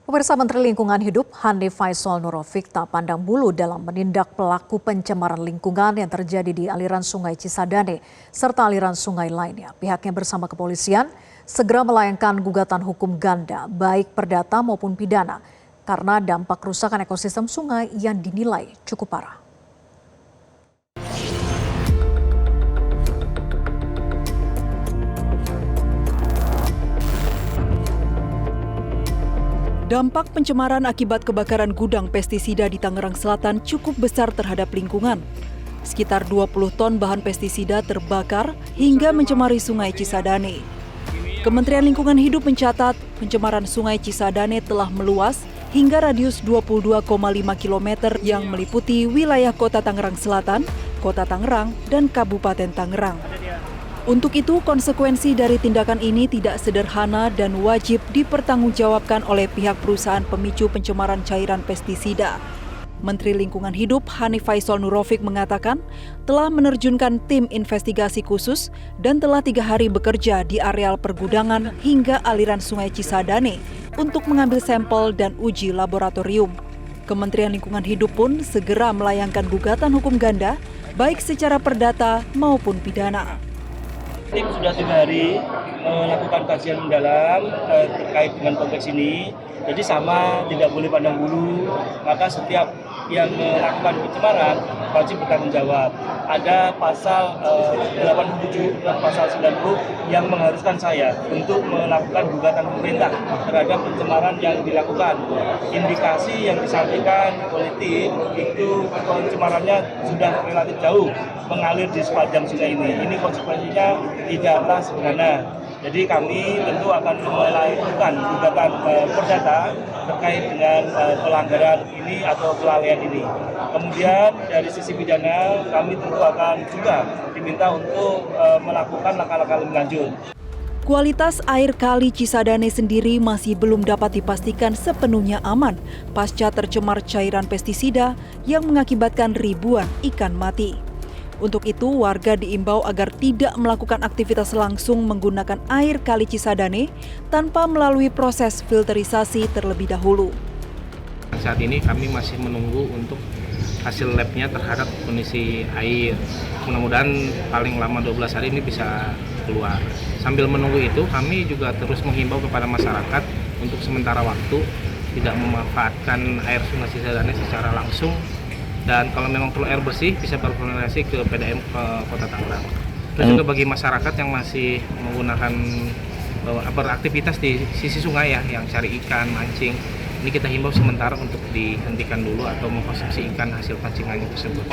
Pemirsa, Menteri Lingkungan Hidup Hanif Faisal Nurofik tak pandang bulu dalam menindak pelaku pencemaran lingkungan yang terjadi di aliran Sungai Cisadane serta aliran sungai lainnya. Pihaknya bersama kepolisian segera melayangkan gugatan hukum ganda baik perdata maupun pidana karena dampak kerusakan ekosistem sungai yang dinilai cukup parah. Dampak pencemaran akibat kebakaran gudang pestisida di Tangerang Selatan cukup besar terhadap lingkungan. Sekitar 20 ton bahan pestisida terbakar hingga mencemari Sungai Cisadane. Kementerian Lingkungan Hidup mencatat pencemaran Sungai Cisadane telah meluas hingga radius 22,5 km yang meliputi wilayah Kota Tangerang Selatan, Kota Tangerang, dan Kabupaten Tangerang. Untuk itu, konsekuensi dari tindakan ini tidak sederhana dan wajib dipertanggungjawabkan oleh pihak perusahaan pemicu pencemaran cairan pestisida. Menteri Lingkungan Hidup Hanif Faisal Nurofik mengatakan telah menerjunkan tim investigasi khusus dan telah 3 hari bekerja di areal pergudangan hingga aliran Sungai Cisadane untuk mengambil sampel dan uji laboratorium. Kementerian Lingkungan Hidup pun segera melayangkan gugatan hukum ganda baik secara perdata maupun pidana. Tim sudah 3 hari melakukan kajian mendalam terkait dengan kompleks ini. Jadi sama, tidak boleh pandang bulu, maka setiap yang melakukan pencemaran wajib bertanggung jawab. Ada pasal 87 dan pasal 90 yang mengharuskan saya untuk melakukan gugatan pemerintah terhadap pencemaran yang dilakukan. Indikasi yang disampaikan oleh tim itu pencemarannya sudah relatif jauh mengalir di sepanjang sungai ini. Ini konsekuensinya tidaklah sederhana. Jadi kami tentu akan melakukan gugatan perdata terkait dengan pelanggaran ini atau kelalaian ini. Kemudian dari sisi pidana kami tentu akan juga diminta untuk melakukan langkah-langkah lebih lanjut. Kualitas air Kali Cisadane sendiri masih belum dapat dipastikan sepenuhnya aman pasca tercemar cairan pestisida yang mengakibatkan ribuan ikan mati. Untuk itu, warga diimbau agar tidak melakukan aktivitas langsung menggunakan air Kali Cisadane tanpa melalui proses filterisasi terlebih dahulu. Saat ini kami masih menunggu untuk hasil labnya terhadap kondisi air. Mudah-mudahan paling lama 12 hari ini bisa keluar. Sambil menunggu itu, kami juga terus menghimbau kepada masyarakat untuk sementara waktu tidak memanfaatkan air Sungai Cisadane secara langsung. Dan kalau memang perlu air bersih, bisa berkoordinasi ke PDM ke Kota Tangerang. Terus juga bagi masyarakat yang masih menggunakan beraktivitas di sisi sungai ya, yang cari ikan, mancing, ini kita himbau sementara untuk dihentikan dulu atau mengkonsumsi ikan hasil pancingannya tersebut.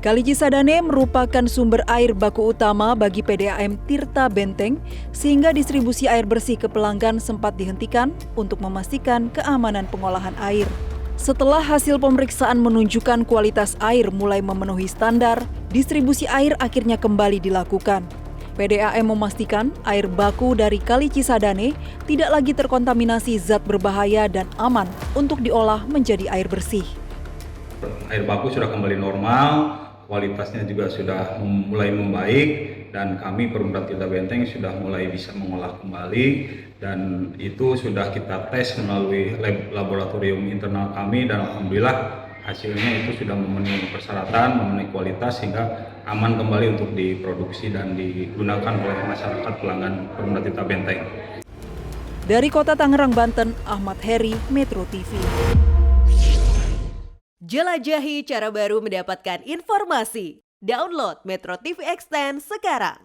Kali Cisadane merupakan sumber air baku utama bagi PDAM Tirta Benteng, sehingga distribusi air bersih ke pelanggan sempat dihentikan untuk memastikan keamanan pengolahan air. Setelah hasil pemeriksaan menunjukkan kualitas air mulai memenuhi standar, distribusi air akhirnya kembali dilakukan. PDAM memastikan air baku dari Kali Cisadane tidak lagi terkontaminasi zat berbahaya dan aman untuk diolah menjadi air bersih. Air baku sudah kembali normal, kualitasnya juga sudah mulai membaik, dan kami Perumda Tirta Benteng sudah mulai bisa mengolah kembali, dan itu sudah kita tes melalui laboratorium internal kami, dan alhamdulillah hasilnya itu sudah memenuhi persyaratan, memenuhi kualitas sehingga aman kembali untuk diproduksi dan digunakan oleh masyarakat pelanggan Perumda Tirta Benteng. Dari Kota Tangerang, Banten, Ahmad Heri, Metro TV. Jelajahi cara baru mendapatkan informasi. Download Metro TV Extend sekarang.